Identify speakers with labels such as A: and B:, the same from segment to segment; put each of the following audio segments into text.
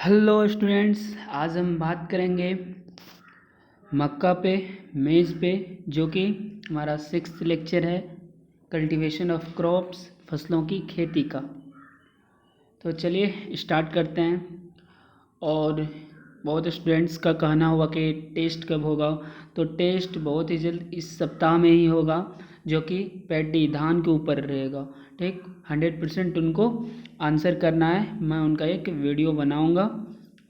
A: Hello students, आज हम बात करेंगे मक्का पे, मेज़ पे, जो कि हमारा 6th लेक्चर है कल्टीवेशन ऑफ क्रॉप्स, फसलों की खेती का। तो चलिए स्टार्ट करते हैं। और बहुत स्टूडेंट्स का कहना होगा कि टेस्ट कब होगा, तो टेस्ट बहुत ही जल्द इस सप्ताह में ही होगा, जो कि पैडी धान के ऊपर रहेगा। ठीक, 100% उनको आंसर करना है। मैं उनका एक वीडियो बनाऊंगा,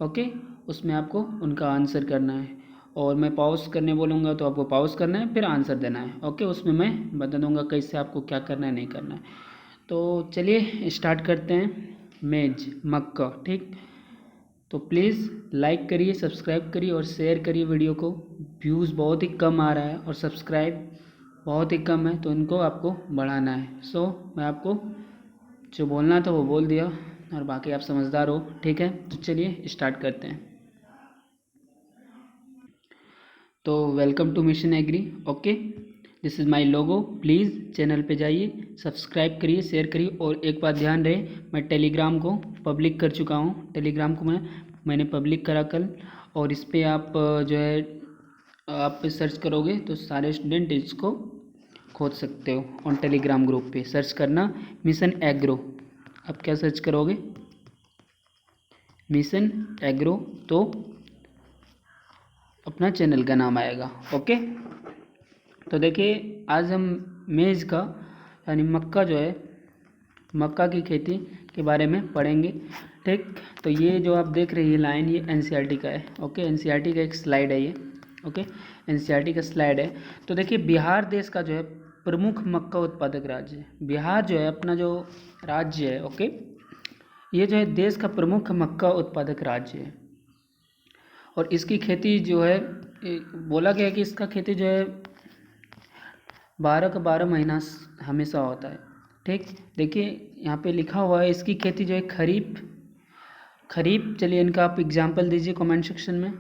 A: ओके, उसमें आपको उनका आंसर करना है। और मैं पॉज करने बोलूँगा तो आपको पॉज करना है, फिर आंसर देना है, ओके। उसमें मैं बता दूंगा कैसे आपको क्या करना है, नहीं करना है। तो चलिए स्टार्ट करते हैं। मेज मक्का, ठीक। तो प्लीज़ लाइक करिए, सब्सक्राइब करिए और शेयर करिए वीडियो को। व्यूज़ बहुत ही कम आ रहा है और सब्सक्राइब बहुत ही कम है, तो इनको आपको बढ़ाना है। सो मैं आपको जो बोलना था वो बोल दिया, और बाकी आप समझदार हो, ठीक है। तो चलिए स्टार्ट करते हैं। तो welcome to mission agri, okay. This is my logo. Please channel पे जाइए, सब्सक्राइब करिए, शेयर करिए। और एक बात ध्यान रहे, मैं टेलीग्राम को पब्लिक कर चुका हूँ। टेलीग्राम को मैंने पब्लिक करा कल, और इस पर आप जो है आप सर्च करोगे तो सारे स्टूडेंट इसको खोज सकते हो। ऑन टेलीग्राम ग्रुप पे सर्च करना मिशन एग्रो। आप क्या सर्च करोगे? मिशन एग्रो, तो अपना चैनल का नाम आएगा, ओके। तो देखिए, आज हम मेज़ का यानी मक्का जो है, मक्का की खेती के बारे में पढ़ेंगे, ठीक। तो ये जो आप देख रहे हैं लाइन, ये एनसीईआरटी का है, ओके। एनसीईआरटी का एक स्लाइड है ये, ओके। एनसीईआरटी का स्लाइड है। तो देखिए, बिहार देश का जो है प्रमुख मक्का उत्पादक राज्य है। बिहार जो है अपना जो राज्य है, ओके, ये जो है देश का प्रमुख मक्का उत्पादक राज्य है। और इसकी खेती जो है, बोला गया है कि इसका खेती जो है 12 का 12 महीना हमेशा होता है, ठीक। देखिए यहाँ पे लिखा हुआ है, इसकी खेती जो है खरीफ चलिए इनका आप एग्जाम्पल दीजिए कमेंट सेक्शन में।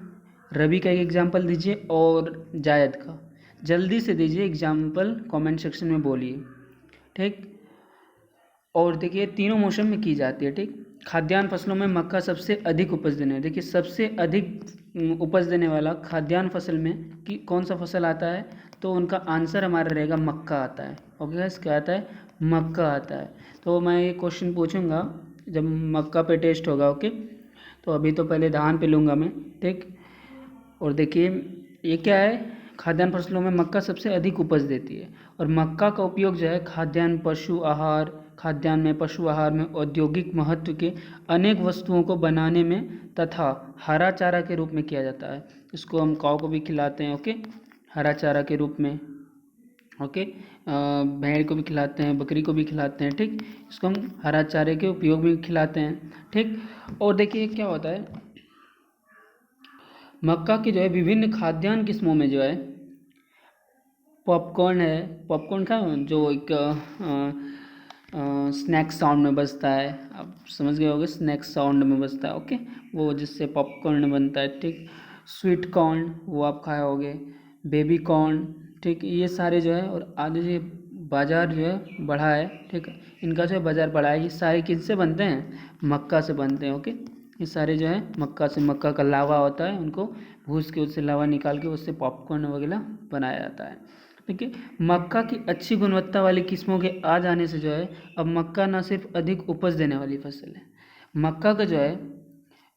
A: रबी का एक एग्जाम्पल दीजिए, और जायद का जल्दी से दीजिए एग्जाम्पल, कमेंट सेक्शन में बोलिए, ठीक। और देखिए तीनों मौसम में की जाती है, ठीक। खाद्यान्न फसलों में मक्का सबसे अधिक उपज देने, देखिए सबसे अधिक उपज देने वाला खाद्यान्न फसल में कि कौन सा फसल आता है, तो उनका आंसर हमारा रहेगा मक्का आता है, ओके गाइस। क्या आता है? मक्का आता है। तो मैं ये क्वेश्चन पूछूंगा जब मक्का पे टेस्ट होगा, ओके। तो अभी तो पहले धान पे लूँगा मैं, ठीक। और देखिए ये क्या है, खाद्यान्न फसलों में मक्का सबसे अधिक उपज देती है। और मक्का का उपयोग जो है खाद्यान्न में पशु आहार में औद्योगिक महत्व के अनेक वस्तुओं को बनाने में तथा हरा चारा के रूप में किया जाता है। इसको हम काऊ को भी खिलाते हैं, ओके, हरा चारा के रूप में, ओके। भेड़ को भी खिलाते हैं, बकरी को भी खिलाते हैं, ठीक। इसको हम हरा चारे के उपयोग में खिलाते हैं, ठीक। और देखिए क्या होता है, मक्का की जो है विभिन्न खाद्यान्न किस्मों में जो है पॉपकॉर्न है। पॉपकॉर्न का जो एक स्नैक साउंड में बजता है, आप समझ गए होंगे, स्नैक साउंड में बजता है, ओके, वो जिससे पॉपकॉर्न बनता है, ठीक। स्वीट कॉर्न वो आप खाए होगे, बेबी कॉर्न, ठीक। ये सारे जो है, और आगे जो बाज़ार जो है बढ़ा है, ठीक, इनका जो है बाज़ार बढ़ा है। ये सारे किससे बनते हैं? मक्का से बनते हैं, ओके। ये सारे जो है मक्का से, मक्का का लावा होता है, उनको भूस के उससे लावा निकाल के उससे पॉपकॉर्न वगैरह बनाया जाता है। देखिए मक्का की अच्छी गुणवत्ता वाली किस्मों के आ जाने से जो है अब मक्का न सिर्फ अधिक उपज देने वाली फसल है, मक्का का जो है,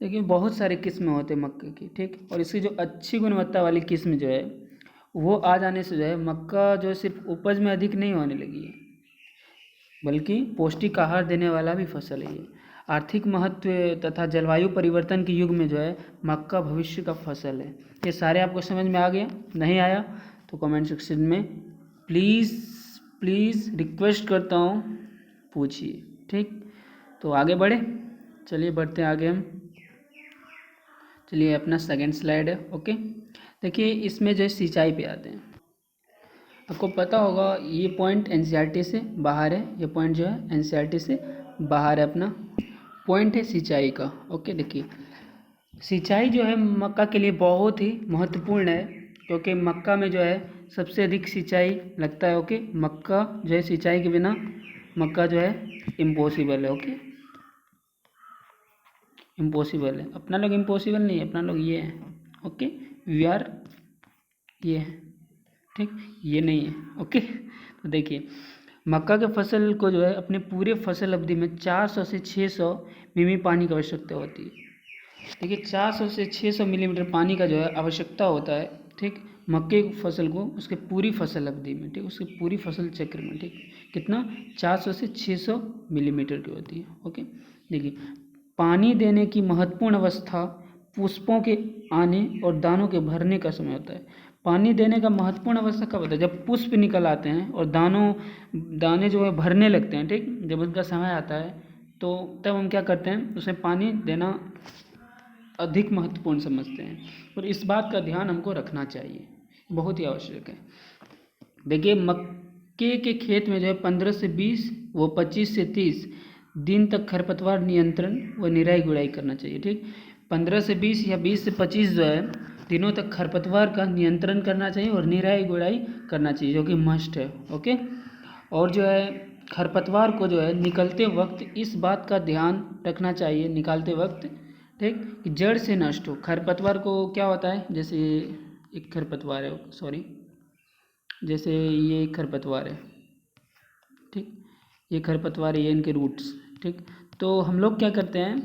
A: देखिए बहुत सारे किस्में होते हैं मक्के की, ठीक। और इसकी जो अच्छी गुणवत्ता वाली किस्म जो है वो आ जाने से जो है मक्का जो है सिर्फ उपज में अधिक नहीं होने लगी है, बल्कि पौष्टिक आहार देने वाला भी फसल है ये। आर्थिक महत्व तथा जलवायु परिवर्तन के युग में जो है मक्का भविष्य का फसल है। ये सारे आपको समझ में आ गया? नहीं आया तो कमेंट सेक्शन में प्लीज़ रिक्वेस्ट करता हूँ, पूछिए, ठीक। तो आगे बढ़े, चलिए बढ़ते हैं आगे हम। चलिए अपना सेकंड स्लाइड है, ओके। देखिए इसमें जो है सिंचाई पे आते हैं। आपको पता होगा ये पॉइंट एनसीईआरटी से बाहर है, ये पॉइंट जो है एनसीईआरटी से बाहर है। अपना पॉइंट है सिंचाई का, ओके। देखिए सिंचाई जो है मक्का के लिए बहुत ही महत्वपूर्ण है, क्योंकि मक्का में जो है सबसे अधिक सिंचाई लगता है, ओके। मक्का जो है सिंचाई के बिना मक्का जो है इम्पॉसिबल है, ओके। इम्पॉसिबल है। अपना लोग इम्पॉसिबल नहीं है, अपना लोग ये है। ओके, वी आर ये है, ठीक, ये नहीं है। ओके, तो देखिए मक्का के फसल को जो है अपने पूरे फसल अवधि में 400 से 600 मिमी पानी की आवश्यकता होती है। देखिए 400 से 600 मिलीमीटर पानी का जो है आवश्यकता होता है, ठीक, मक्के की फसल को उसके पूरी फसल अवधि में, ठीक, उसके पूरी फसल चक्र में, ठीक, कितना 400 से 600 मिलीमीटर की होती है। ओके, देखिए पानी देने की महत्वपूर्ण अवस्था पुष्पों के आने और दानों के भरने का समय होता है। पानी देने का महत्वपूर्ण अवस्था कब होता है? जब पुष्प निकल आते हैं और दाने जो है भरने लगते हैं, ठीक, जब उनका समय आता है तो तब हम क्या करते हैं, उसमें पानी देना अधिक महत्वपूर्ण समझते हैं और इस बात का ध्यान हमको रखना चाहिए, बहुत ही आवश्यक है। देखिए मक्के के खेत में जो है 15 से 20 व 25 से 30 दिन तक खरपतवार नियंत्रण व निराई गुड़ाई करना चाहिए, ठीक। 15 से 20 या 20 से 25 जो है दिनों तक खरपतवार का नियंत्रण करना चाहिए और निराई गुड़ाई करना चाहिए, जो कि मस्ट है। ओके, और जो है खरपतवार को जो है निकलते वक्त इस बात का ध्यान रखना चाहिए, निकालते वक्त, ठीक, कि जड़ से नष्ट हो। खरपतवार को क्या होता है, जैसे एक खरपतवार है, सॉरी, जैसे ये खरपतवार है, ठीक, ये खरपतवार है, ये इनके रूट्स, ठीक, तो हम लोग क्या करते हैं,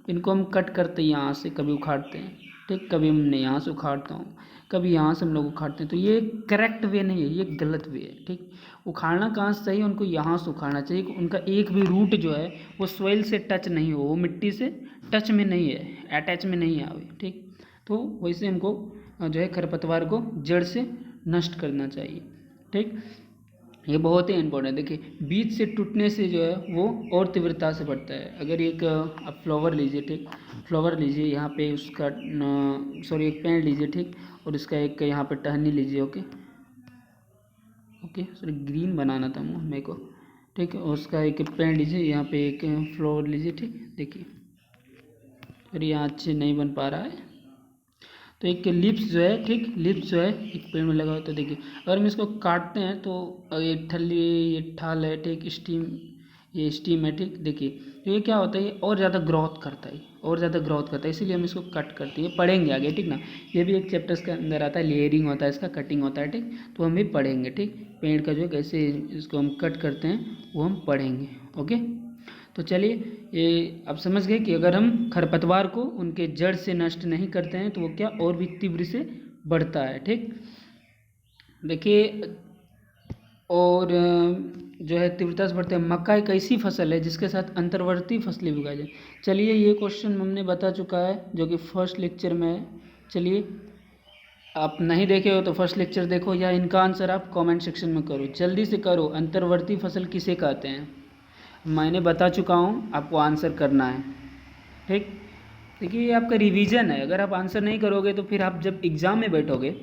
A: इनको हम कट करते हैं यहाँ से, कभी उखाड़ते हैं, ठीक, कभी हमने यहाँ से उखाड़ता हूँ, कभी यहाँ से हम लोग उखाड़ते हैं। तो ये करेक्ट वे नहीं है, ये गलत वे है, ठीक। उखाड़ना कहाँ से चाहिए, उनको यहाँ से उखाड़ना चाहिए, उनका एक भी रूट जो है वो सॉइल से टच नहीं हो, वो मिट्टी से टच में नहीं है, अटैच में नहीं आवे, ठीक। तो वैसे हमको जो है खरपतवार को जड़ से नष्ट करना चाहिए, ठीक। ये बहुत ही इम्पोर्टेंट है। देखिए बीज से टूटने से जो है वो और तीव्रता से बढ़ता है। अगर एक आप फ्लावर लीजिए, ठीक, फ्लावर लीजिए, यहाँ पे उसका सॉरी एक पेड़ लीजिए, ठीक, और उसका एक यहाँ पे टहनी लीजिए। ओके ओके, सॉरी ग्रीन बनाना था मेरे को, ठीक, और उसका एक पेड़ लीजिए, यहाँ पे एक फ्लावर लीजिए, ठीक। देखिए अरे यहाँ अच्छे नहीं बन पा रहा है, तो एक लिप्स जो है, ठीक, लिप्स जो है एक पेड़ में लगा हुआ, तो देखिए अगर हम इसको काटते हैं तो ये ठल्ली, ये ठाल है, ठीक, स्टीम, ये स्टीम है, ठीक। देखिए तो ये क्या होता है, ये और ज़्यादा ग्रोथ करता है, और ज़्यादा ग्रोथ करता है, इसीलिए हम इसको कट करते हैं, पढ़ेंगे आगे, ठीक ना। ये भी एक चैप्टर्स के अंदर आता है, लेयरिंग होता है इसका, कटिंग होता है, ठीक, तो हम भी पढ़ेंगे, ठीक, पेड़ का जो है कैसे इसको हम कट करते हैं वो हम पढ़ेंगे। ओके, तो चलिए ये आप समझ गए कि अगर हम खरपतवार को उनके जड़ से नष्ट नहीं करते हैं तो वो क्या और भी तीव्र से बढ़ता है, ठीक। देखिए और जो है तीव्रता से बढ़ते हैं। मक्का एक ऐसी फसल है जिसके साथ अंतर्वर्ती फसलें भी उगाई जाए। चलिए ये क्वेश्चन हमने बता चुका है जो कि फर्स्ट लेक्चर में है। चलिए आप नहीं देखे हो तो फर्स्ट लेक्चर देखो, या इनका आंसर आप कमेंट सेक्शन में करो, जल्दी से करो। अंतर्वर्ती फसल किसे कहते हैं मैंने बता चुका हूँ, आपको आंसर करना है, ठीक। देखिए ये आपका रिवीजन है, अगर आप आंसर नहीं करोगे तो फिर आप जब एग्ज़ाम में बैठोगे,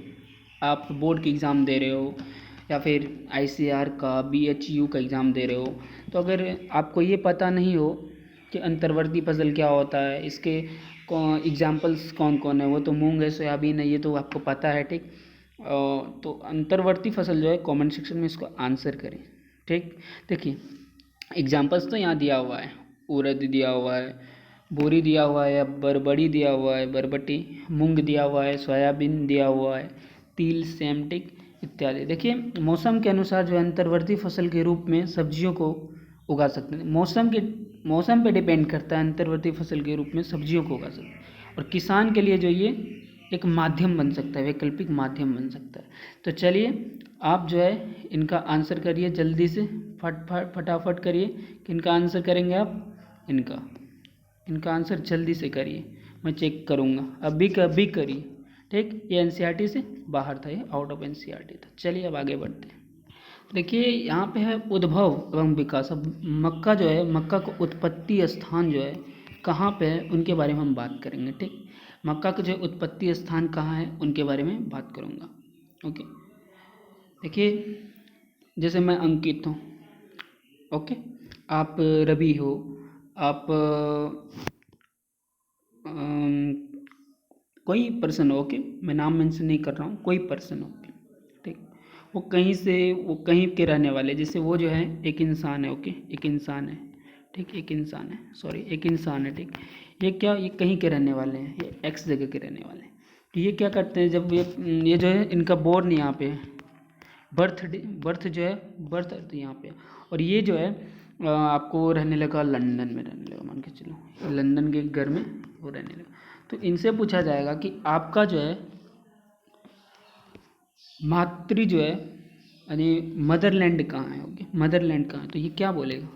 A: आप बोर्ड की एग्ज़ाम दे रहे हो या फिर आईसीआर का बीएचयू का एग्ज़ाम दे रहे हो, तो अगर आपको ये पता नहीं हो कि अंतर्वर्ती फसल क्या होता है, इसके एग्जाम्पल्स कौन कौन है, वो तो मूंग है, सोयाबीन है, ये तो आपको पता है, ठीक। तो अंतर्वर्ती फसल जो है कमेंट सेक्शन में इसको आंसर करें, ठीक। देखिए एग्जाम्पल्स तो यहाँ दिया हुआ है, उड़द दिया हुआ है, बोरी दिया हुआ है, बरबड़ी दिया हुआ है, बरबटी, मूंग दिया हुआ है, सोयाबीन दिया हुआ है, तिल, सेमटिक इत्यादि। देखिए मौसम के अनुसार जो अंतर्वर्ती फसल के रूप में सब्जियों को उगा सकते हैं। मौसम पे डिपेंड करता है, अंतर्वर्ती फसल के रूप में सब्जियों को उगा सकते हैं, और किसान के लिए जो ये एक माध्यम बन सकता है, वैकल्पिक माध्यम बन सकता है। तो चलिए आप जो है इनका आंसर करिए जल्दी से, फटाफट करिए। किनका आंसर करेंगे आप, इनका आंसर जल्दी से करिए, मैं चेक करूँगा, अभी कभी करिए, ठीक। ये एनसीईआरटी से बाहर था, ये आउट ऑफ एनसीईआरटी था। चलिए अब आगे बढ़ते हैं। देखिए यहाँ पे है उद्भव एवं विकास। अब मक्का जो है, मक्का का उत्पत्ति स्थान जो है कहाँ पे है उनके बारे में हम बात करेंगे, ठीक। मक्का का जो उत्पत्ति स्थान कहाँ है उनके बारे में बात करूँगा। ओके, देखिए जैसे मैं अंकित हूँ, ओके, आप रवि हो, आप कोई पर्सन हो, ओके, मैं नाम मेंशन नहीं कर रहा हूँ, कोई पर्सन हो, ठीक। वो कहीं के रहने वाले, जैसे वो जो है एक इंसान है, ओके, एक इंसान है, ठीक, एक इंसान है, सॉरी एक इंसान है, ठीक। ये क्या, ये कहीं के रहने वाले हैं, ये एक्स जगह के रहने वाले हैं। तो ये क्या करते हैं, जब ये जो है इनका बोर्न यहाँ पे है, बर्थ जो है, बर्थ यहाँ पे, और ये जो है आपको रहने लगा लंदन में, रहने लगा, मान के चलो लंदन के घर में वो रहने लगा। तो इनसे पूछा जाएगा कि आपका जो है मातृ जो है यानी मदरलैंड कहाँ है, ओके, मदरलैंड कहाँ है, तो ये क्या बोलेगा।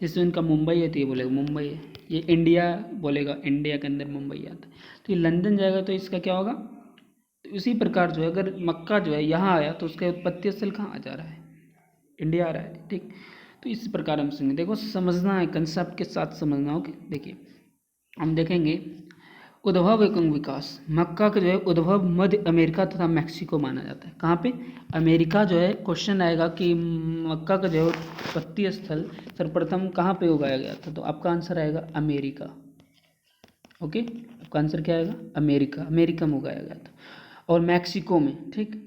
A: जैसे इनका मुंबई है तो ये बोलेगा मुंबई है, ये इंडिया बोलेगा, इंडिया के अंदर मुंबई आता है, तो ये लंदन जाएगा तो इसका क्या होगा। तो इसी प्रकार जो है अगर मक्का जो है यहाँ आया तो उसका उत्पत्ति स्थल कहाँ आ जा रहा है, इंडिया आ रहा है, ठीक। तो इस प्रकार हम समझेंगे, देखो समझना है, कंसेप्ट के साथ समझना हो। देखिए हम देखेंगे उद्भव एवं विकास। मक्का का जो है उद्भव मध्य अमेरिका तथा मैक्सिको माना जाता है। कहाँ पे, अमेरिका जो है। क्वेश्चन आएगा कि मक्का का जो है उत्पत्ति स्थल सर्वप्रथम कहाँ पे उगाया गया था, तो आपका आंसर आएगा अमेरिका, ओके। आपका आंसर क्या आएगा, अमेरिका, अमेरिका में उगाया गया था, और मैक्सिको में, ठीक।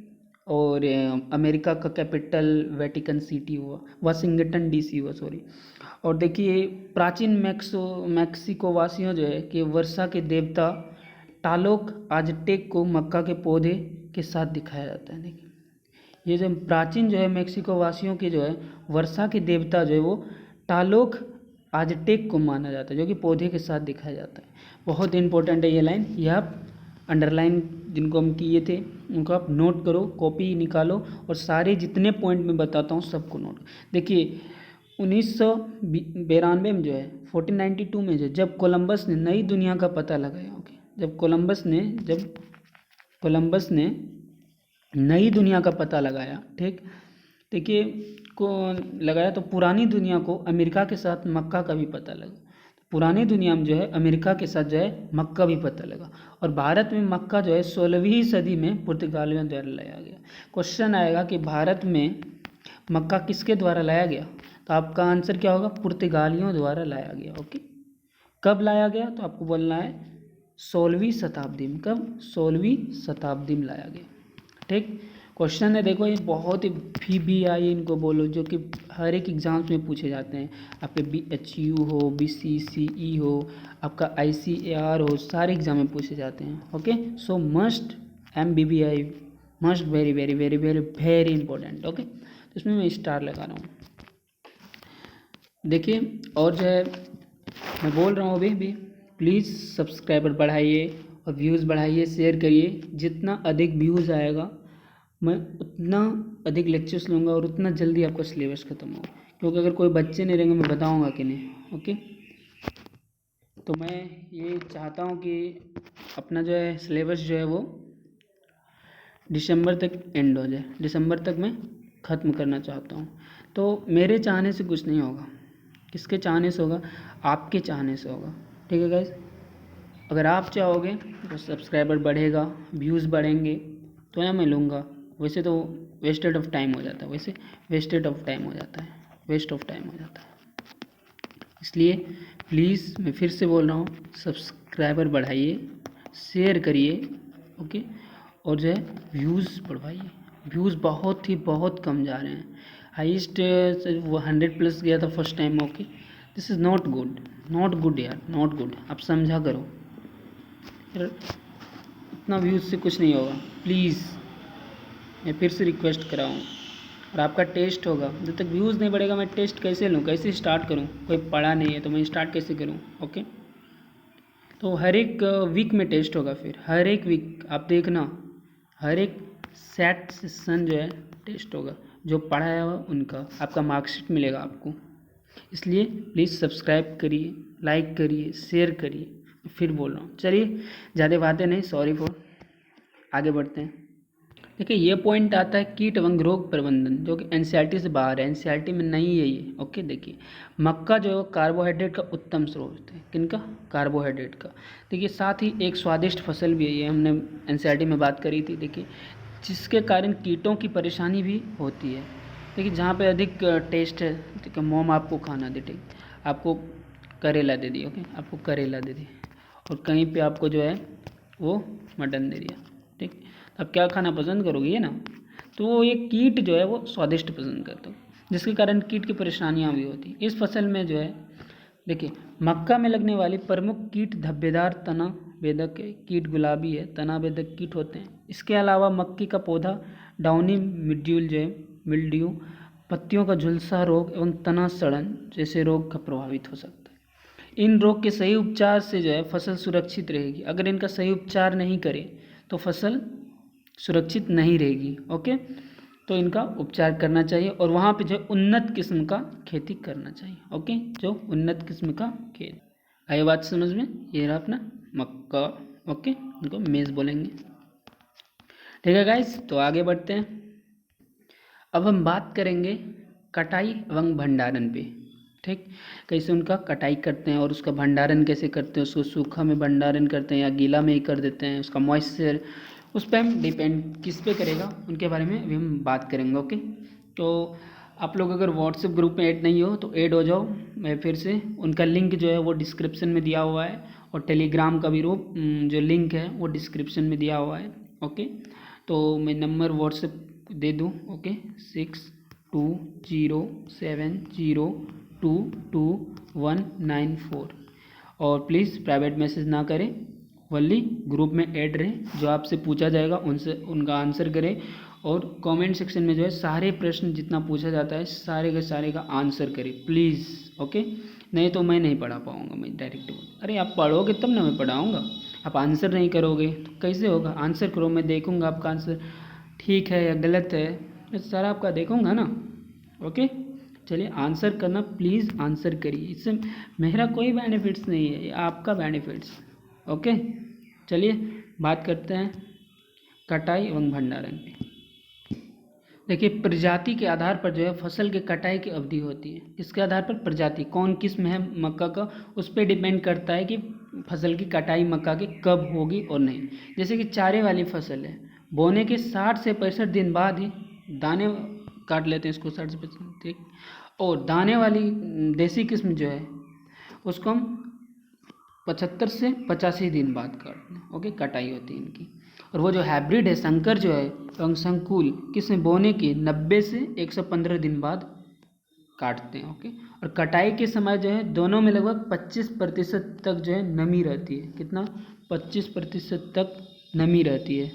A: और अमेरिका का कैपिटल वेटिकन सिटी हुआ, वाशिंगटन डीसी हुआ, सॉरी। और देखिए प्राचीन मैक्सिको वासियों जो है कि वर्षा के देवता टालोक आजटेक को मक्का के पौधे के साथ दिखाया जाता है। देखिए ये जो प्राचीन जो है मैक्सिको वासियों के जो है वर्षा के देवता जो है वो टालोक आजटेक को माना जाता है, जो कि पौधे के साथ दिखाया जाता है। बहुत इंपॉर्टेंट है ये लाइन, यह आप अंडरलाइन जिनको हम किए थे उनको आप नोट करो, कॉपी निकालो, और सारे जितने पॉइंट मैं बताता हूँ सबको नोट। देखिए 1992 में जो है 1492 में जो जब कोलंबस ने नई दुनिया का पता लगाया, ओके, जब कोलंबस ने नई दुनिया का पता लगाया, ठीक। देखिए को लगाया तो पुरानी दुनिया को अमेरिका के साथ मक्का का भी पता लगा। पुरानी दुनिया में जो है अमेरिका के साथ जो है मक्का भी पता लगा, और भारत में मक्का जो है 16वीं सदी में पुर्तगालियों द्वारा लाया गया। क्वेश्चन आएगा कि भारत में मक्का किसके द्वारा लाया गया, तो आपका आंसर क्या होगा, पुर्तगालियों द्वारा लाया गया, ओके। कब लाया गया, तो आपको बोलना है 16वीं शताब्दी में। कब, 16वीं शताब्दी में लाया गया, ठीक। क्वेश्चन है, देखो ये बहुत ही VBI इनको बोलो, जो कि हर एक एग्जाम्स में पूछे जाते हैं। आपके BHU हो, BCCE हो, आपका ICAR हो, सारे एग्जाम में पूछे जाते हैं, ओके। सो must MBBI must very very very very very important, okay. तो इसमें मैं स्टार लगा रहा हूँ। देखिए और जो है मैं बोल रहा हूँ अभी भी, प्लीज़ सब्सक्राइबर बढ़ाइए और व्यूज़ बढ़ाइए, शेयर करिए। जितना अधिक व्यूज़ आएगा मैं उतना अधिक लेक्चर्स लूँगा और उतना जल्दी आपका सिलेबस ख़त्म होगा, क्योंकि अगर कोई बच्चे नहीं रहेंगे मैं बताऊँगा कि नहीं, ओके। तो मैं ये चाहता हूँ कि अपना जो है सिलेबस जो है वो दिसंबर तक एंड हो जाए, दिसंबर तक मैं ख़त्म करना चाहता हूँ। तो मेरे चाहने से कुछ नहीं होगा, किसके चाहने से होगा, आपके चाहने से होगा, ठीक है गाइस। अगर आप चाहोगे तो सब्सक्राइबर बढ़ेगा, व्यूज़ बढ़ेंगे तो या मैं लूँगा, वैसे तो वेस्टेड ऑफ टाइम हो जाता है, वेस्ट ऑफ टाइम हो जाता है। इसलिए प्लीज़ मैं फिर से बोल रहा हूँ, सब्सक्राइबर बढ़ाइए, शेयर करिए, ओके, और जो है व्यूज़ बढ़वाइए। व्यूज़ बहुत कम जा रहे हैं, हाईएस्ट 100+ गया था first time, okay. This is not good यार, नॉट गुड। आप समझा करो यार, इतना व्यूज़ से कुछ नहीं होगा, प्लीज़ मैं फिर से रिक्वेस्ट कराऊँ। और आपका टेस्ट होगा, जब तक व्यूज़ नहीं बढ़ेगा मैं टेस्ट कैसे लूँ, कैसे स्टार्ट करूँ, कोई पढ़ा नहीं है तो मैं स्टार्ट कैसे करूँ, ओके। तो हर एक वीक में टेस्ट होगा, फिर हर एक वीक आप देखना, हर एक सेट सेशन जो है टेस्ट होगा, जो पढ़ाया हुआ उनका आपका मार्कशीट मिलेगा आपको। इसलिए प्लीज़ सब्सक्राइब करिए, लाइक करिए, शेयर करिए। फिर बोल रहा हूँ, चलिए ज़्यादा बातें नहीं, सॉरी फॉर, आगे बढ़ते हैं। देखिए ये पॉइंट आता है कीट एवं रोग प्रबंधन, जो कि NCERT से बाहर है, NCERT में नहीं है ये, ओके। देखिए मक्का जो है कार्बोहाइड्रेट का उत्तम स्रोत है, किनका, कार्बोहाइड्रेट का। देखिए साथ ही एक स्वादिष्ट फसल भी है, ये हमने NCERT में बात करी थी। देखिए जिसके कारण कीटों की परेशानी भी होती है। देखिए जहाँ पे अधिक टेस्ट है, ठीक है, मोम आपको खाना दे, ठीक, आपको करेला दे दिया, ओके, आपको करेला दे दिया, और कहीं पे आपको जो है वो मटन दे दिया, ठीक। अब क्या खाना पसंद करोगे, ये ना। तो ये कीट जो है वो स्वादिष्ट पसंद करते हो, जिसके कारण कीट की परेशानियाँ भी होती। इस फसल में जो है देखिए, मक्का में लगने वाली प्रमुख कीट धब्बेदार तना बेधक कीट गुलाबी है, तना बेधक कीट होते हैं। इसके अलावा मक्की का पौधा डाउनी मिड्यूल जो है मिल्ड्यू, पत्तियों का झुलसा रोग एवं तना सड़न जैसे रोग का प्रभावित हो सकता है। इन रोग के सही उपचार से जो है फसल सुरक्षित रहेगी। अगर इनका सही उपचार नहीं करें तो फसल सुरक्षित नहीं रहेगी। ओके, तो इनका उपचार करना चाहिए और वहाँ पे जो उन्नत किस्म का खेती करना चाहिए। ओके, जो उन्नत किस्म का खेती। आई बात समझ में? ये रहा अपना मक्का। ओके, इनको मेज़ बोलेंगे। ठीक है गाइस, तो आगे बढ़ते हैं। अब हम बात करेंगे कटाई एवं भंडारण पे। ठीक, कैसे उनका कटाई करते हैं और उसका भंडारण कैसे करते हैं, उसको सूखा में भंडारण करते हैं या गीला में ही कर देते हैं, उसका मॉइस्चर उस पर हम डिपेंड किस पे करेगा उनके बारे में अभी हम बात करेंगे। ओके, तो आप लोग अगर व्हाट्सएप ग्रुप में ऐड नहीं हो तो ऐड हो जाओ। मैं फिर से उनका लिंक जो है वो डिस्क्रिप्शन में दिया हुआ है और टेलीग्राम का भी जो लिंक है वो डिस्क्रिप्शन में दिया हुआ है। ओके, तो मैं नंबर व्हाट्सएप दे दूँ। ओके, 6207022194 और प्लीज़ प्राइवेट मैसेज ना करें, वल्ली ग्रुप में ऐड रहें। जो आपसे पूछा जाएगा उनसे उनका आंसर करें और कमेंट सेक्शन में जो है सारे प्रश्न जितना पूछा जाता है सारे के सारे का आंसर करें प्लीज़। ओके, नहीं तो मैं नहीं पढ़ा पाऊँगा। मैं डायरेक्ट अरे आप पढ़ोगे तब ना मैं पढ़ाऊँगा। आप आंसर नहीं करोगे तो कैसे होगा? आंसर करो, मैं देखूँगा आपका आंसर ठीक है या गलत है, मैं सारा आपका देखूँगा ना। ओके, चलिए आंसर करना प्लीज़, आंसर करिए। इससे मेरा कोई बेनिफिट्स नहीं है, ये आपका बेनिफिट्स। ओके, चलिए बात करते हैं कटाई एवं भंडारण पे। देखिए, प्रजाति के आधार पर जो है फसल के कटाई की अवधि होती है। इसके आधार पर प्रजाति कौन किस्म है मक्का का, उस पर डिपेंड करता है कि फसल की कटाई मक्का की कब होगी और नहीं। जैसे कि चारे वाली फसल है, बोने के 60 से 65 दिन बाद ही दाने काट लेते हैं इसको, 60 से 65। ठीक, और दाने वाली देसी किस्म जो है उसको हम 75 से 85 दिन बाद काटते हैं। ओके, कटाई होती है इनकी। और वो जो हाइब्रिड है संकर जो है एवं संकुल किस्म बोने के 90 से 115 दिन बाद काटते हैं। ओके, और कटाई के समय जो है दोनों में लगभग 25% तक जो है नमी रहती है। कितना? 25% तक नमी रहती है।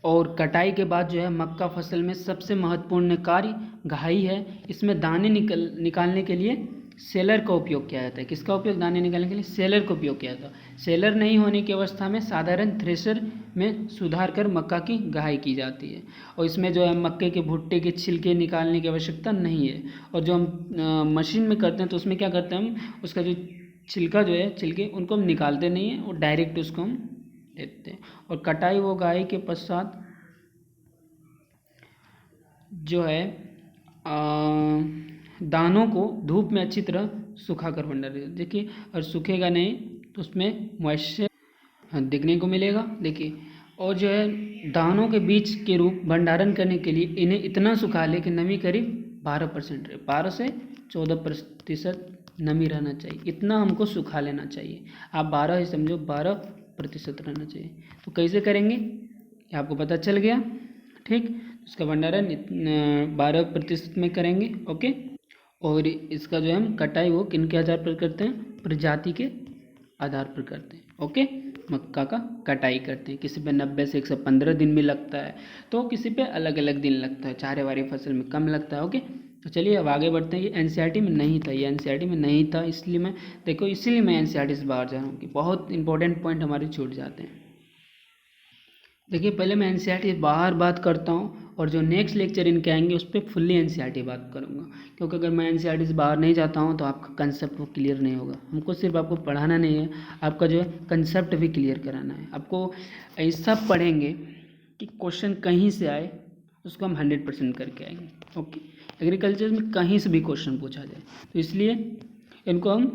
A: और कटाई के बाद जो है मक्का फसल में सबसे महत्वपूर्ण कार्य घाई है। इसमें दाने निकालने के लिए सेलर का उपयोग किया जाता है। किसका उपयोग? दाने निकालने के लिए सेलर का उपयोग किया जाता है। सेलर नहीं होने की अवस्था में साधारण थ्रेशर में सुधार कर मक्का की घाई की जाती है। और इसमें जो है मक्के के भुट्टे के छिलके निकालने की आवश्यकता नहीं है। और जो हम मशीन में करते हैं तो उसमें क्या करते हैं हम, उसका जो छिलका जो है छिलके उनको हम निकालते नहीं हैं और डायरेक्ट उसको हम देते हैं। और कटाई व घाई के पश्चात जो है दानों को धूप में अच्छी तरह सुखा कर भंडारित। देखिए, और सूखेगा नहीं तो उसमें मॉइस्चर देखने को मिलेगा। देखिए, और जो है दानों के बीज के रूप भंडारण करने के लिए इन्हें इतना सुखा ले कि नमी करीब 12% रहे। 12 से 14% नमी रहना चाहिए, इतना हमको सुखा लेना चाहिए। आप 12 ही समझो, 12% रहना चाहिए। तो कैसे करेंगे ये आपको पता चल गया। ठीक, इसका भंडारण 12% में करेंगे। ओके, और इसका जो है हम कटाई वो किन के आधार पर करते हैं? प्रजाति के आधार पर करते हैं। ओके, मक्का का कटाई करते हैं। किसी पे 90 से 115 दिन में लगता है तो किसी पे अलग अलग दिन लगता है। चारे वाली फसल में कम लगता है। ओके, तो चलिए अब आगे बढ़ते हैं। ये एनसीईआरटी में नहीं था, ये एनसीईआरटी में नहीं था, इसलिए मैं इसीलिए मैं एनसीईआरटी से बाहर जा रहा हूँ कि बहुत इंपॉर्टेंट पॉइंट हमारे छूट जाते हैं। देखिए, पहले मैं एनसीईआरटी बाहर बात करता हूँ और जो नेक्स्ट लेक्चर इनके आएंगे उस पर फुल्ली एनसीईआरटी बात करूँगा। क्योंकि अगर मैं एनसीईआरटी से बाहर नहीं जाता हूँ तो आपका कंसेप्ट वो क्लियर नहीं होगा। हमको सिर्फ आपको पढ़ाना नहीं है, आपका जो है कंसेप्ट भी क्लियर कराना है। आपको ऐसा पढ़ेंगे कि क्वेश्चन कहीं से आए उसको हम 100% करके आएंगे। ओके, एग्रीकल्चर में कहीं से भी क्वेश्चन पूछा जाए तो इसलिए इनको हम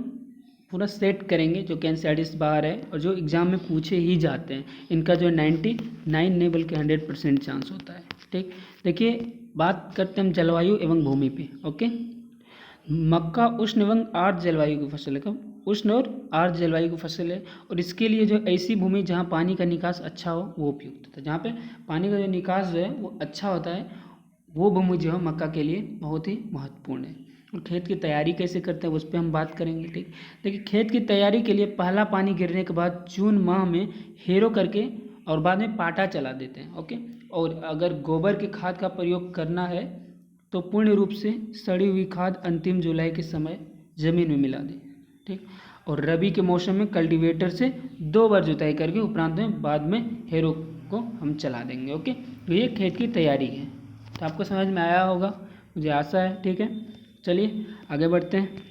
A: पूरा सेट करेंगे जो कि एनसीईआरटी से बाहर है और जो एग्ज़ाम में पूछे ही जाते हैं। इनका जो 99 नहीं बल्कि 100% चांस होता है। ठीक, देखिए बात करते हैं हम जलवायु एवं भूमि पे। ओके, मक्का उष्ण एवं आर्द्र जलवायु की फसल है। कब? उष्ण और आर्द्र जलवायु की फसल है और इसके लिए जो ऐसी भूमि जहाँ पानी का निकास अच्छा हो वो उपयुक्त होता है। जहाँ पे पानी का जो निकास जो है वो अच्छा होता है वो भूमि जो है मक्का के लिए बहुत ही महत्वपूर्ण है। और खेत की तैयारी कैसे करते हैं उस पर हम बात करेंगे। ठीक, देखिए खेत की तैयारी के लिए पहला पानी गिरने के बाद जून माह में हेरो करके और बाद में पाटा चला देते हैं। ओके, और अगर गोबर की खाद का प्रयोग करना है तो पूर्ण रूप से सड़ी हुई खाद अंतिम जुलाई के समय ज़मीन में मिला दें। ठीक, और रबी के मौसम में कल्टीवेटर से 2 बार जुताई करके उपरांत में बाद में हेरो को हम चला देंगे। ओके, तो ये खेत की तैयारी है। तो आपको समझ में आया होगा, मुझे आशा है। ठीक है, चलिए आगे बढ़ते हैं।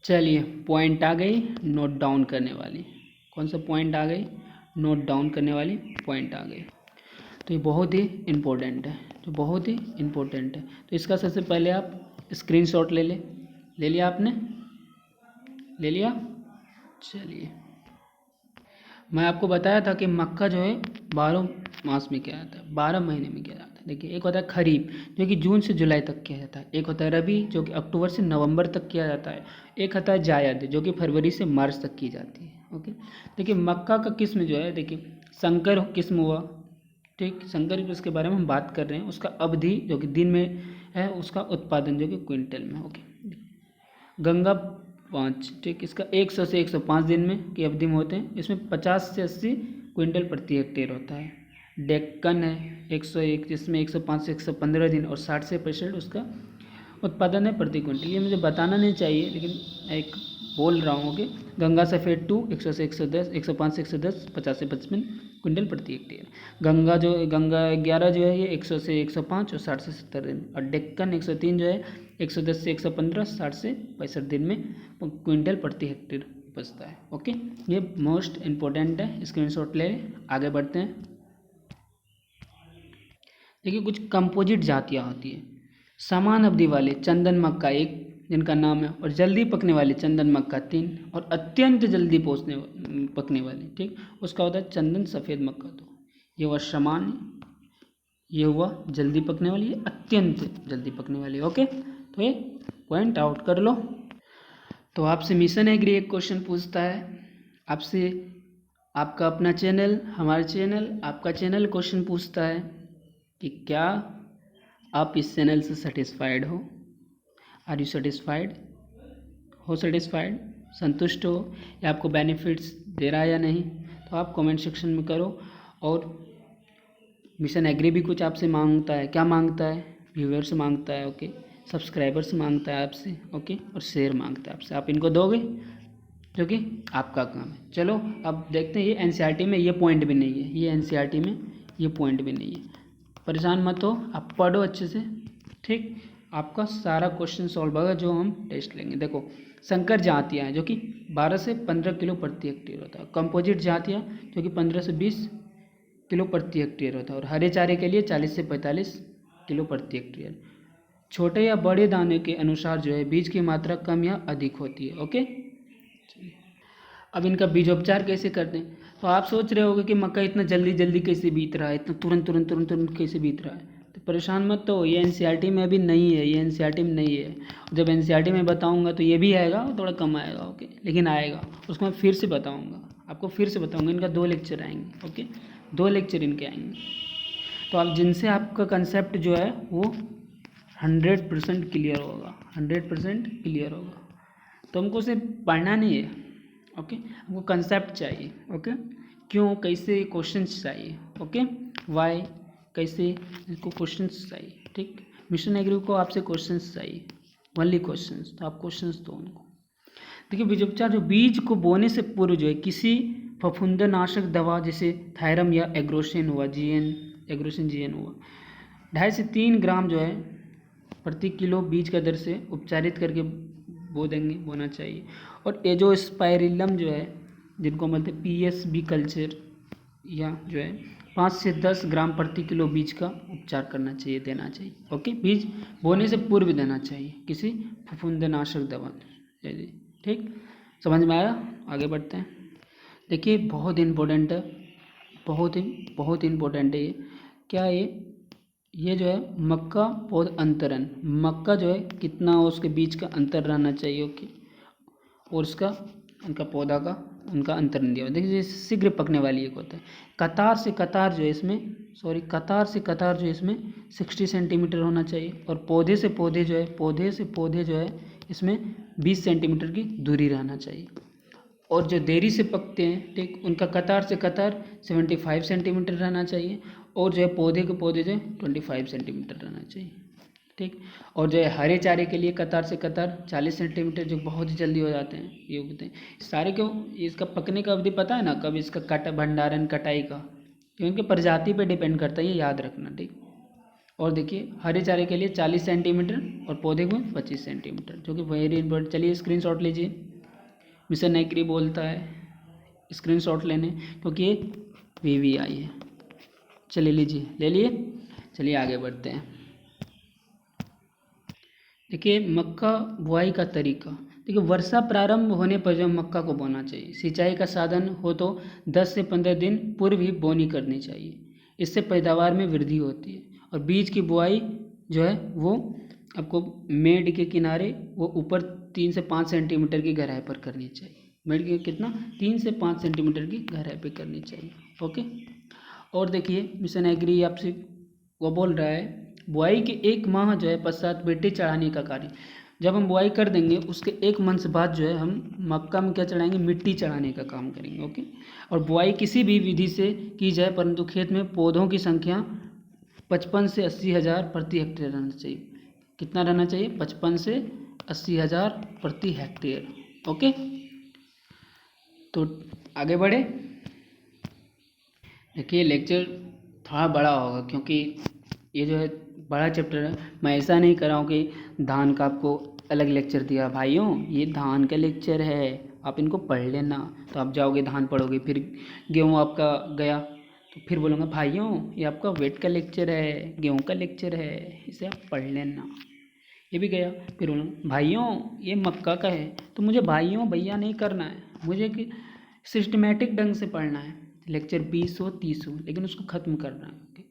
A: चलिए पॉइंट आ गई नोट डाउन करने वाली। कौन सा पॉइंट आ गई? नोट डाउन करने वाली पॉइंट आ गई। तो ये बहुत ही इम्पोर्टेंट है, जो बहुत ही इम्पोर्टेंट है। तो इसका सबसे पहले आप स्क्रीनशॉट ले लिया आपने? ले लिया? चलिए, मैं आपको बताया था कि मक्का जो है 12 मास में किया जाता है, 12 महीने में किया जाता है। देखिए, एक होता है खरीफ जो कि जून से जुलाई तक किया जाता है, एक होता है रबी जो कि अक्टूबर से नवंबर तक किया जाता है, एक होता है जायद जो कि फरवरी से मार्च तक की जाती है। ओके, देखिए मक्का का किस्म जो है, देखिए संकर किस्म हुआ। ठीक, संकर किस्म के बारे में हम बात कर रहे हैं। उसका अवधि जो कि दिन में है, उसका उत्पादन जो कि क्विंटल में। ओके, गंगा 5, ठीक, इसका 100 से 105 दिन में की अवधि में होते हैं। इसमें 50 से 80 क्विंटल प्रति हेक्टेयर होता है। डेक्कन है 101, जिसमें 105 से 115 दिन और 60 से 65 उसका उत्पादन है प्रति क्विंटल। ये मुझे बताना नहीं चाहिए, लेकिन एक बोल रहा हूँ कि गंगा सफ़ेद 2 100 से 110, 105 से 110, 50 से 55 क्विंटल प्रति हेक्टेयर। गंगा 11 जो है ये 100 से 105 और 60 से 70 दिन। और डेक्कन 103 जो है 110 से 115, 60 से 65 दिन में क्विंटल प्रति हेक्टेयर बचता है। ओके, ये मोस्ट इम्पोर्टेंट है, स्क्रीनशॉट ले। आगे बढ़ते हैं। देखिए कुछ कंपोजिट जातियाँ होती है। समान अवधि वाले चंदन मक्का 1 जिनका नाम है, और जल्दी पकने वाले चंदन मक्का 3, और अत्यंत जल्दी पकने वाले, ठीक, उसका होता है चंदन सफ़ेद मक्का 2। ये हुआ सामान्य, ये हुआ जल्दी पकने वाली, ये अत्यंत जल्दी पकने वाली। ओके, तो ये पॉइंट आउट कर लो। तो आपसे मिशन एग्री एक क्वेश्चन पूछता है आपसे, आपका अपना चैनल, हमारा चैनल, आपका चैनल क्वेश्चन पूछता है कि क्या आप इस चैनल से सेटिस्फाइड हो? Are you satisfied? हो सेटिस्फाइड, संतुष्ट हो, या आपको बेनिफिट्स दे रहा है या नहीं? तो आप कमेंट सेक्शन में करो। और मिशन एग्री भी कुछ आपसे मांगता है। क्या मांगता है? व्यूअर्स मांगता है। ओके, सब्सक्राइबर्स मांगता है आपसे। ओके, और शेयर मांगता है आपसे। आप इनको दोगे जो कि आपका काम है। चलो अब देखते हैं। ये एनसीईआरटी में ये पॉइंट भी नहीं है, ये एनसीईआरटी में ये पॉइंट भी नहीं है। परेशान मत हो, आप पढ़ो अच्छे से। ठीक, आपका सारा क्वेश्चन सॉल्व होगा जो हम टेस्ट लेंगे। देखो, संकर जातियाँ हैं जो कि 12 से 15 किलो प्रति हेक्टेयर होता है। कंपोजिट जातियाँ जो कि 15 से 20 किलो प्रति हेक्टेयर होता है। और हरे चारे के लिए 40 से 45 किलो प्रति हेक्टेयर। छोटे या बड़े दाने के अनुसार जो है बीज की मात्रा कम या अधिक होती है। ओके, अब इनका बीजोपचार कैसे करते हैं? तो आप सोच रहे होगे कि मक्का इतना जल्दी जल्दी कैसे बीत रहा है, इतना तुरंत कैसे बीत रहा है। तो परेशान मत हो, ये एनसीईआरटी में अभी नहीं है, ये एनसीईआरटी में नहीं है। जब एनसीईआरटी में बताऊंगा तो ये भी आएगा, थोड़ा कम आएगा। ओके, लेकिन आएगा, उसको मैं फिर से बताऊंगा, आपको फिर से बताऊंगा। इनका 2 लेक्चर आएंगे। ओके, 2 लेक्चर इनके आएंगे। तो आप जिनसे आपका कंसेप्ट जो है वो 100% क्लियर होगा, 100% क्लियर होगा। तो हमको सिर्फ पढ़ना नहीं है। ओके, हमको कंसेप्ट चाहिए। ओके, क्यों, कैसे, क्वेश्चंस चाहिए। ओके, वाई, कैसे, इसको क्वेश्चंस चाहिए। ठीक, मिशन एग्री को आपसे क्वेश्चंस चाहिए, ओनली क्वेश्चंस। तो आप क्वेश्चंस दो उनको। देखिए बीजोपचार, जो बीज को बोने से पूर्व जो है किसी फफूंदनाशक दवा जैसे थायरम या एग्रोसिन हुआ, एग्रोसिन हुआ, 2.5 से 3 ग्राम जो है प्रति किलो बीज का दर से उपचारित करके बोना चाहिए। और एजोस्पाइरिलम जो है, जिनको बोलते हैं PSB कल्चर, या जो है 5 से 10 ग्राम प्रति किलो बीज का उपचार करना चाहिए, देना चाहिए। ओके, बीज बोने से पूर्व देना चाहिए किसी फफूंदनाशक दवा। ठीक, समझ में आया? आगे बढ़ते हैं। देखिए बहुत इम्पोर्टेंट है, बहुत इम्पोर्टेंट है ये। क्या ये जो है मक्का पौध अंतरण, मक्का जो है कितना उसके बीच का अंतर रहना चाहिए। ओके, और उसका उनका पौधा का उनका अंतर नहीं दिया हुआ। देखिए जैसे शीघ्र पकने वाली एक होता है, कतार से कतार जो है इसमें, कतार से कतार जो है इसमें 60 सेंटीमीटर होना चाहिए, और पौधे से पौधे जो है, पौधे से पौधे जो है इसमें 20 सेंटीमीटर की दूरी रहना चाहिए। और जो देरी से पकते हैं, ठीक, उनका कतार से कतार 75 सेंटीमीटर रहना चाहिए, और जो है पौधे के पौधे जो है 25 सेंटीमीटर रहना चाहिए, ठीक। और जो है हरे चारे के लिए कतार से कतार 40 सेंटीमीटर, जो बहुत ही जल्दी हो जाते हैं ये उगते हैं सारे। क्यों, इसका पकने का अवधि पता है ना, कब इसका भंडारण कटाई का, क्योंकि प्रजाति पे डिपेंड करता है, ये याद रखना, ठीक। और देखिए हरे चारे के लिए 40 सेंटीमीटर और पौधे को 25 सेंटीमीटर, जो कि वेरी इंपॉर्टेंट। चलिए स्क्रीनशॉट लीजिए, मिशन एग्री बोलता है स्क्रीनशॉट लेने, क्योंकि ये VVI है। चलिए लीजिए, ले लिए। चलिए आगे बढ़ते हैं। देखिए मक्का बुआई का तरीका। देखिए वर्षा प्रारंभ होने पर जो मक्का को बोना चाहिए, सिंचाई का साधन हो तो 10 से 15 दिन पूर्व ही बोनी करनी चाहिए, इससे पैदावार में वृद्धि होती है। और बीज की बुआई जो है वो आपको मेड के किनारे वो ऊपर 3 से 5 सेंटीमीटर की गहराई पर करनी चाहिए। मेड के कितना, 3 से 5 सेंटीमीटर की गहराई पर करनी चाहिए, ओके। और देखिए मिशन एग्री आपसे वो बोल रहा है बुआई के 1 माह जो है पश्चात मिट्टी चढ़ाने का कार्य। जब हम बुआई कर देंगे उसके 1 मंथ बाद जो है हम मक्का में क्या चढ़ाएंगे, मिट्टी चढ़ाने का काम करेंगे, ओके। और बुआई किसी भी विधि से की जाए, परंतु खेत में पौधों की संख्या 55 से 80 हज़ार प्रति हेक्टेयर रहना चाहिए। कितना रहना चाहिए, 55 से 80 हज़ार प्रति हेक्टेयर, ओके। तो आगे बढ़े। देखिए लेक्चर थोड़ा बड़ा होगा, क्योंकि ये जो है बड़ा चैप्टर है। मैं ऐसा नहीं कर रहा हूँ कि धान का आपको अलग लेक्चर दिया, भाइयों ये धान का लेक्चर है, आप इनको पढ़ लेना। तो आप जाओगे धान पढ़ोगे, फिर गेहूँ आपका गया तो फिर बोलूँगा भाइयों ये आपका वेट का लेक्चर है, गेहूँ का लेक्चर है, इसे आप पढ़ लेना। ये भी गया, फिर बोलूँगा भाइयों ये मक्का का है, तो मुझे भाइयों भैया नहीं करना है, मुझे कि सिस्टमेटिक ढंग से पढ़ना है। लेक्चर 20 हो 30 हो, लेकिन उसको ख़त्म करना है, ओके।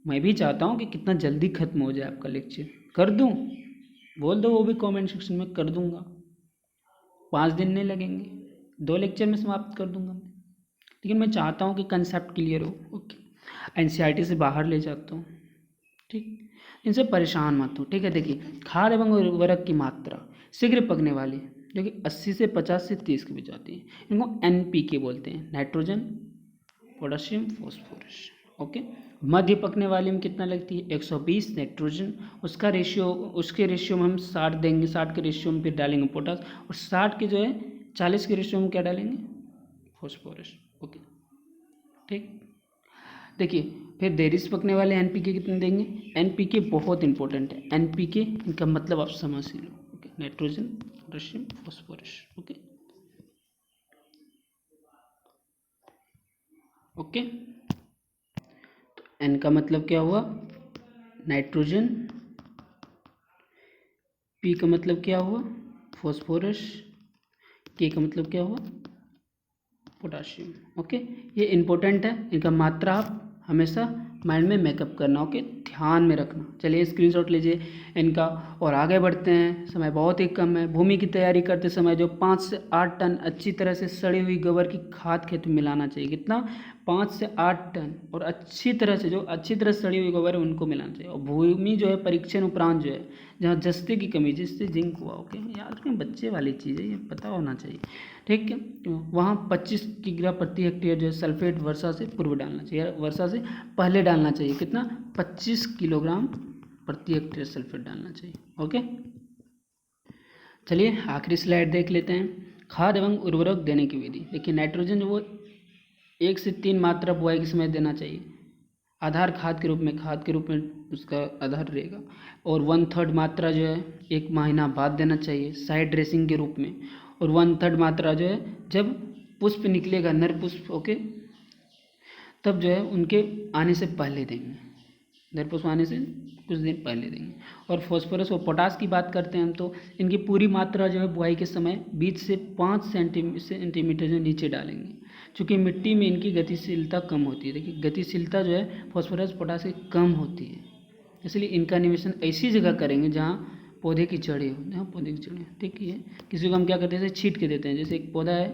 A: मैं भी चाहता हूँ कि कितना जल्दी ख़त्म हो जाए आपका लेक्चर, कर दूँ, बोल दो वो भी कमेंट सेक्शन में, कर दूँगा। 5 दिन नहीं लगेंगे, 2 लेक्चर में समाप्त कर दूँगा मैं, लेकिन मैं चाहता हूँ कि कंसेप्ट क्लियर हो, ओके। NCERT से बाहर ले जाता हूँ, ठीक। इनसे परेशान मत हो, ठीक है। देखिए खाद एवं उर्वरक की मात्रा, शीघ्र पकने वाली जो कि 80 से 50 से 30 के बीच आती है, इनको NPK बोलते हैं, नाइट्रोजन पोटाशियम फॉस्फोरस, ओके। मध्य पकने वाली में कितना लगती है, 120 नाइट्रोजन, उसके रेशियो में हम 60 देंगे, 60 के रेशियो में फिर डालेंगे पोटास, और 60 के जो है 40 के रेशियो में क्या डालेंगे, फॉस्फोरस, ओके, ठीक। देखिए फिर देरी से पकने वाले NPK कितने देंगे, NPK बहुत इंपॉर्टेंट है, NPK इनका मतलब आप समझ लो, okay, nitrogen potassium phosphorus, okay okay. तो N का मतलब क्या हुआ, नाइट्रोजन, P का मतलब क्या हुआ, फॉस्फोरस, K का मतलब क्या हुआ, पोटाशियम, ओके। ये इंपॉर्टेंट है, इनका मात्रा आप हमेशा माइंड में मेकअप करना, ओके, ध्यान में रखना। चलिए स्क्रीनशॉट लीजिए इनका और आगे बढ़ते हैं, समय बहुत ही कम है। भूमि की तैयारी करते समय जो 5 से 8 टन अच्छी तरह से सड़ी हुई गोबर की खाद खेत में मिलाना चाहिए। कितना, 5 से 8 टन, और अच्छी तरह से जो अच्छी तरह सड़ी हुई गोबर है उनको मिलाना चाहिए। और भूमि जो है परीक्षण उपरांत जो है जहाँ जस्ते की कमी, जिससे जिंक हुआ, ओके, याद रखें बच्चे वाली चीज़ है, ये पता होना चाहिए, ठीक है। वहाँ 25 किग्रा प्रति हेक्टेयर जो है सल्फेट वर्षा से पूर्व डालना चाहिए, वर्षा से पहले डालना चाहिए। कितना, 25 किलोग्राम प्रति हेक्टेयर सल्फेट डालना चाहिए, ओके। चलिए आखिरी स्लाइड देख लेते हैं, खाद एवं उर्वरक देने की विधि। देखिए नाइट्रोजन जो वो 1 से 3 मात्रा बुआई के समय देना चाहिए, आधार खाद के रूप में उसका आधार रहेगा। और 1/3 मात्रा जो है 1 महीना बाद देना चाहिए साइड ड्रेसिंग के रूप में। और 1/3 मात्रा जो है जब पुष्प निकलेगा, नर पुष्प, ओके, तब जो है उनके आने से पहले देंगे, नर पुष्प आने से कुछ दिन पहले देंगे। और फॉस्फोरस और पोटास की बात करते हैं हम, तो इनकी पूरी मात्रा जो है बुआई के समय 20 से 5 सेंटीमीटर जो नीचे डालेंगे, चूँकि मिट्टी में इनकी गतिशीलता कम होती है। देखिए गतिशीलता जो है फॉस्फोरस पोटास की कम होती है, इसलिए इनका निवेशन ऐसी जगह करेंगे जहाँ पौधे की जड़ें हो, जहाँ पौधे की जड़ें, ठीक है। किसी को हम क्या करते हैं, जैसे छीट के देते हैं, जैसे एक पौधा है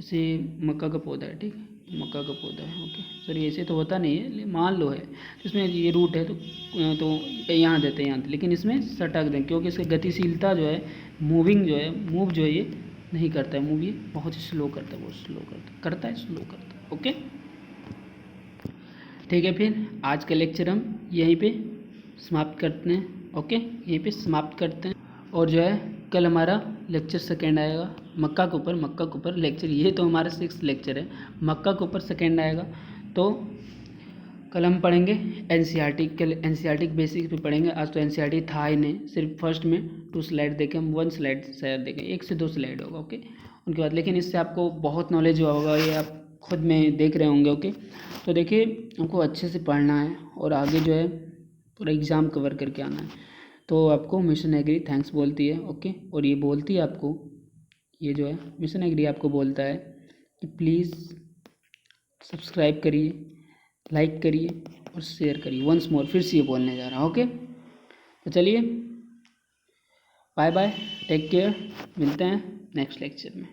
A: जैसे मक्का का पौधा है, ठीक है, मक्का का पौधा है, ओके सॉरी ऐसे तो होता नहीं है, मान लो है तो इसमें ये रूट है तो यहाँ देते हैं यहाँ, लेकिन इसमें सटक दें क्योंकि इसकी गतिशीलता जो है, मूविंग जो है, मूव जो है ये नहीं करता है, मूव ये बहुत ही स्लो करता है, बहुत स्लो करता है, स्लो करता है, ओके ठीक है। फिर आज का लेक्चर हम यहीं पे समाप्त करते हैं, ओके यहीं पे समाप्त करते हैं। और जो है कल हमारा लेक्चर सेकेंड आएगा मक्का के ऊपर लेक्चर, ये तो हमारा 6th लेक्चर है, मक्का के ऊपर सेकेंड आएगा। तो कल हम पढ़ेंगे एनसीईआरटी, कल एनसीईआरटी के बेसिक पे पढ़ेंगे। आज तो एनसीईआरटी था ही नहीं, सिर्फ फर्स्ट में 2 स्लाइड देखें हम, 1 स्लाइड शायद देखें, 1 से 2 स्लाइड होगा, ओके उनके बाद, लेकिन इससे आपको बहुत नॉलेज हुआ होगा, ये आप खुद में देख रहे होंगे, ओके तो देखिए हमको अच्छे से पढ़ना है और आगे जो है पूरा एग्ज़ाम कवर करके आना है। तो आपको मिशन एग्री थैंक्स बोलती है, ओके और ये बोलती है आपको, ये जो है मिशन एग्री आपको बोलता है कि प्लीज़ सब्सक्राइब करिए, लाइक करिए और शेयर करिए। वंस मोर, फिर से ये बोलने जा रहा हूँ, ओके तो चलिए बाय बाय, टेक केयर, मिलते हैं नेक्स्ट लेक्चर में।